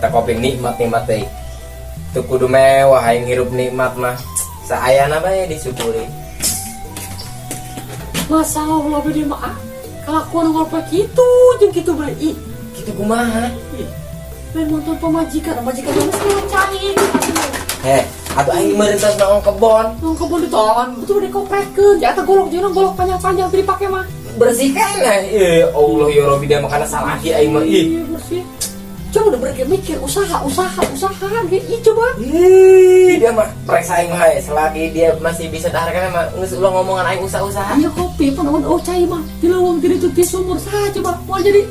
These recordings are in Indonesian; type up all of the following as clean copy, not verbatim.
eta kopi nikmat teh. Tuh kudu mewah aing hirup nikmat mah. Saayana bae disyukuri. Masa Allah bede mah kelakuan ngopo kitu jeung kitu bae. Ih, Kitu kumaha? main nonton pemajikan mana sih cair. Atuh aing meureuntos naon kebon. Nong kebon diton, betul dikoprekeun. Ya eta golok jeung golok panjang-panjang teu dipake mah. Bersihkan lah. Allah ya Rabbi dia makana salahi aing mah. Iya bersih. Coba udah berke mikir usaha ge. Ih coba. Dia mah periksa aing mah selagi dia masih bisa taharkan mah geus ulah ngomongan aing usaha-usaha. Iya kopi panaon cai mah. Di leuweung teh di sumur saha coba moal jadi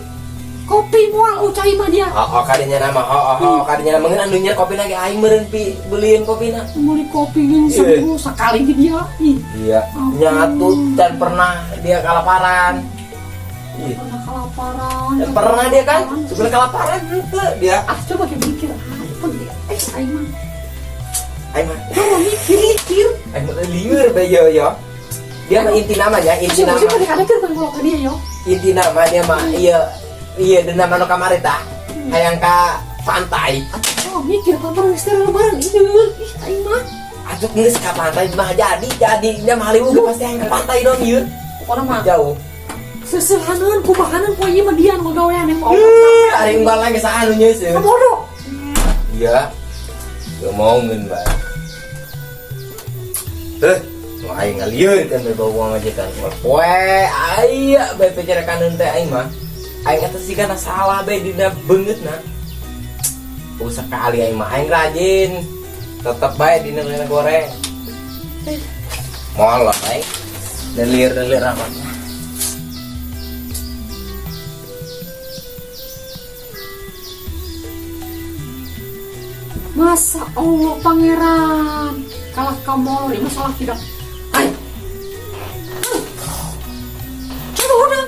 kopi moal cai mah dia. Kadinya nama kadinya nama ngeun anu nya kopi lagi aing meureun beliin kopina. Meuli kopi geus seminggu sekali di dia. Iya. Nyatu dan pernah dia kelaparan. Pernah kelaparan. Dan pernah dia kan sebelum kelaparan henteu dia. Coba kita mikir. Aing mah. Coba mikir. Aing mah lieur bae yo. Dia mah inti namanya, inti nama. Siapa dikadekeun bang golok dia yo. Inti nama dia mah iya dina manu kamari tah. Hayang ka pantai. Oh, mikir kapan istirahat bareng ieu. Aing mah. Atuh geus ka pantai mah jadi dia mah haliwung pasti hayang ka pantai dong ieu. Pokona mah Jauh. seserahaneun kumahaneun poe ieu mah dian ngagawean yang mau. Aing bal lagi saanu nya sih. Bodoh. Iya. Ngomongin bae. Mau aing ngalieur kan bawa majikan. Poe aya bae picarakan teh aing mah. Aing eta sih kana salah bae dina beungeutna. Usah kali aing mah aing rajin. Tetep bae dina goreng. Moal lah aing. Delir amat. Masa Allah pangeran kalah kamu ini masalah tidak. Ayo. Coba udah.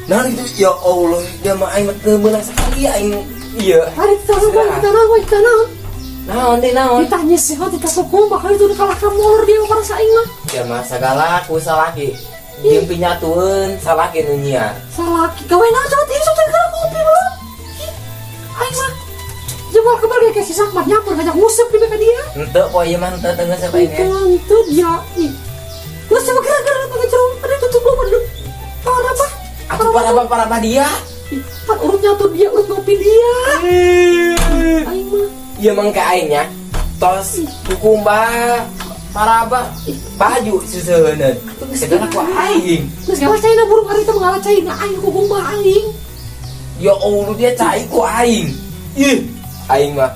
Nah itu ya Allah dia mah aing teu meunang sakali aing iya. Hari kita naon. Naon. Ditanya sih hati kasukum bakal itu kalah kamu dia merasa aing mah. Ya mah sagala ku salaki. Jeung pinyatueun salaki nu nyiar. Salaki gawe naon coba tiru coba kalau kopi belum. Aing mah. Jebol kebal kayak si Sakmat nyampur ngajak ngusep di beka dia. Henteu poe ieu mah henteu teu geus aing. Itu dia. Lu sama gara-gara pakai cerung ada tutup lu pada. Parah dia. Pan urut nyatu dia, urut ngopi dia. Aing mah. Ieu mah ka aingnya. Tos kukumba paraba baju suseuneun. Segala ku aing. Geus gawe caina burung ari teh mengalah caina aing kukumba aing. Ya Allah dia cai ku aing. Aing mah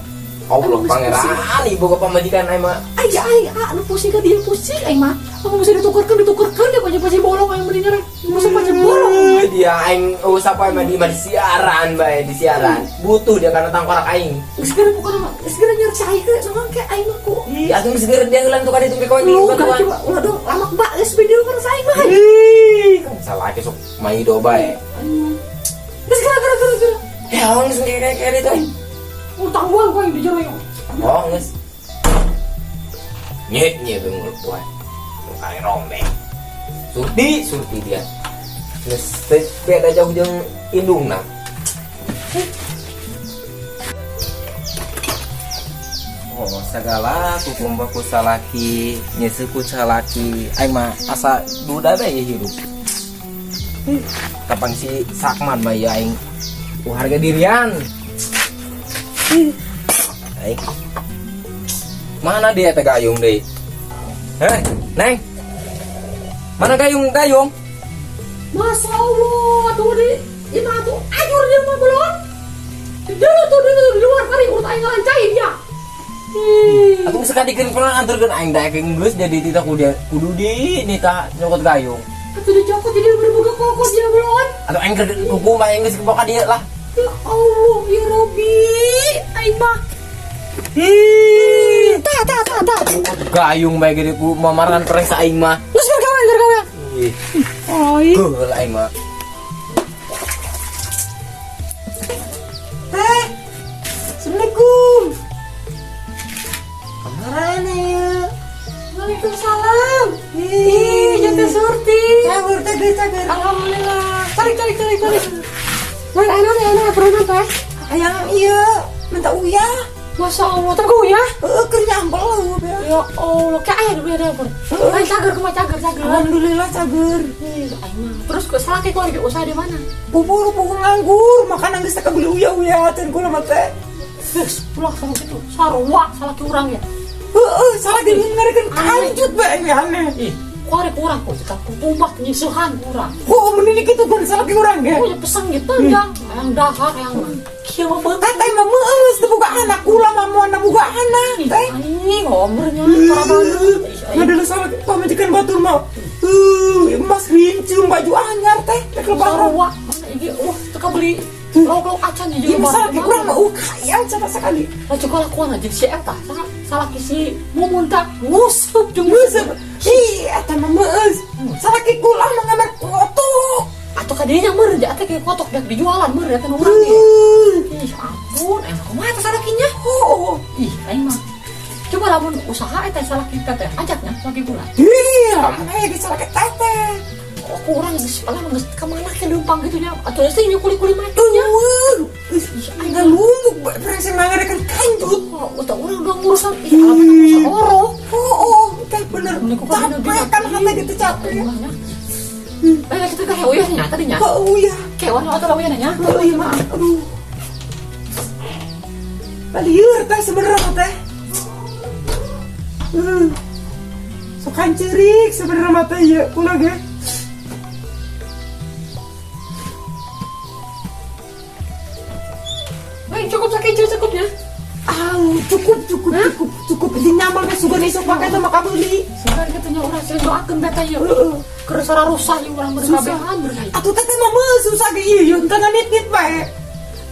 Allah pangeran ibu ka pamajikan aing mah. Aing anu pusing ka dia pusing aing mah. Aku mesti ditukerkeun dia pasti bolong aing mendingan. Mesti pasti bolong. Dia aing usah poe mah di siaran bae di siaran. Butuh dia kana tangkorak aing. Sekarang bukan sekarang nyari cai ke naon ke aing mah ku. Atuh segera dia ngelan tuh ka ditu ke kawin bantuan. Ulah dong lamak baes video kan aing mah. Salah ke sok maido bae. Geus gara-gara. Ya orang sendiri kayak itu. Utang buang kau yang di jero yang. Oh nges. Nye bengul kuat. Kali rombeng. Surti dia. Nges beda jauh jeung indungna. Oh segala kukumba ku salaki, nyeseu ku salaki. Aing mah asa duda bae hirup. Kapang si Sakman mah ya aing harga dirian. Aing. Mana dia teh gayung deui? Neng. Mana gayung? Masya Allah, tuh di imah tuh ajur dia mah belum. Dia tuh di luar kali urut aing ngalancain dia. Atuh sekali dikeun pernah anturkeun aing daek geus jadi tita kudu di nita nyokot gayung. Atuh dicokot jadi berbuka kokot dia belum. Atuh aing hukum aing geus kebawa ka dieu lah. Ya Allah, ya Rabbi, aing mah. Ta. Gayung bae gede ku mamaran periksa aing mah. Terus bergawe. Oi. Heul aing mah. Assalamualaikum. Kamarana ya. Waalaikumsalam. Jangan surti. Cagur. Alhamdulillah. Tarik. Wah, enak, pernah teh. Ayang iya. minta uya. Masya Allah, teguh ya? Kernyambel lu ya. Ya Allah, kayak ayah dulu ya dapur. Ayo cager ke mah cager. Alhamdulillah cager. Terus ke salah kayak keluarga usaha di mana? Bubur nganggur, makan nangis tak beli uya ten kula mate. Guys, pulang sama gitu. Sarwa salah ke orang ya. Salah dia ngarikan kanjut bae ini aneh. Ih, kuari kurang kok kita kumbak nyisuhan kurang. Oh, mendidik itu bukan salah ke orang ya. Oh, ya pesan gitu yang dahar yang kia mah banget. Teteh mah meus teu boga anak kula mah mau anak boga anak. Teh. Ini ngomongnya parah banget. Adalah salah pamajikan batur mah. Emas rincung baju anyar teh. Teh lebaran. Sarwa, mana ini? Teka beli lauk acan di Iya juga. salah ke kurang mah kaya sama sekali. Lah juga lakuan aja si eta. Salah kisi mumuntak ngusup jeung Musep. Eta mah meus. Salah ke kula mah ngamek kotok. atau kadinya meureun ja teh kayak kotok dak dijualan meureun eta nu urang ge. Ih ampun, emang kumaha eta salakinya? Oh. Ih, aing mah. Coba lamun usaha eta salaki teh ajaknya lagi bulan. Iya, mana ya salah ke teteh. Aku orang geus pala geus ka mana ke leumpang gitu nya. Atuh sih nya kuli-kuli matunya. Enggak lumbuk, berasa mengadakan kanjut. Oh, udah orang udah ngurusan ih alamat urusan oro. Oh, teh bener. Capek kan hati gitu capek. Ayo kita ke uyahnya tadinya. Oh iya. Kewan atau uyahnya. Oh iya, mah. Aduh. Lieur teh sebenarnya teh. Sukan cerik sebenarnya mata ya, kula ge. Baik, cukup sakit ya. Cukup. Di nyamal teh sugan esok pakai sama kabeli. Sekarang katanya orang sering doakan beta ya. Keresara rusak yang orang berkabehan berkait. Atuh teh mah susah ge ieu, teu nganit-nit bae.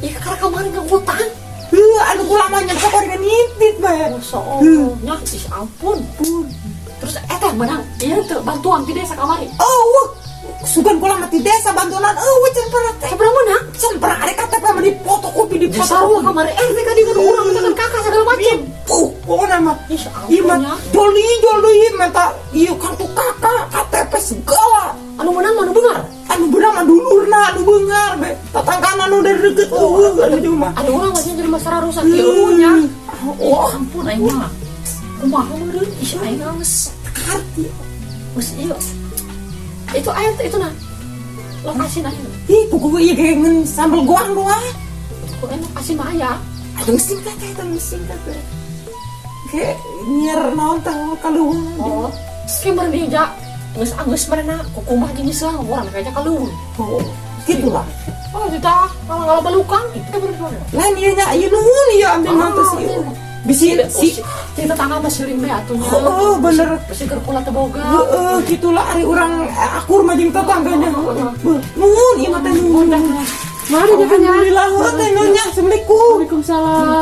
Iya karena kemarin ke hutan. Anu kula mah nyang sakor nganit bae. Masya Allah, nya ih ampun. Terus eta yang menang, iya tuh bantuan di desa kamari. Oh, sugan kula mati desa bantuan can pernah teh. Seberang mana? Can pernah ada KTP mah di fotokopi di Desa rumah kamari, tadi dengan orang dengan kakak segala macam. Pokoknya mah Ih iya mah ampunnya. joli minta iya kartu kakak KTP segala. Anu menang mana benar? Anu bener mah dulurna anu beungar be. Tatangkana anu dari deket anu cuma. Ada orang aja jadi masalah rusak ilmunya. Oh ampun aing mah. Kumaha meureun? Ih aing geus Karti. geus ieu. Itu air itu nah. Lokasi nah itu. Ih pokoknya iya kayak sambal goang doang. Kok lokasi mah aya. Ada mesin kakak. Kayak nyer nonton kalau Oh, skimmer di ja. Geus merena kukumbah jenis lah orang kayaknya kalau. oh gitu lah. Oh, kita kalau belukang itu berdua. Lain iya nya iya nuhun iya ambil nonton sih. Bisi si kita tangga masih ring be atunya. oh bener. Besi kerpula teu boga. Gitulah ari urang akur mah jeung tetangganya. Nuhun ieu mah teh nuhun. Mari katanya. Alhamdulillah teh nyonya. Assalamualaikum. Waalaikumsalam.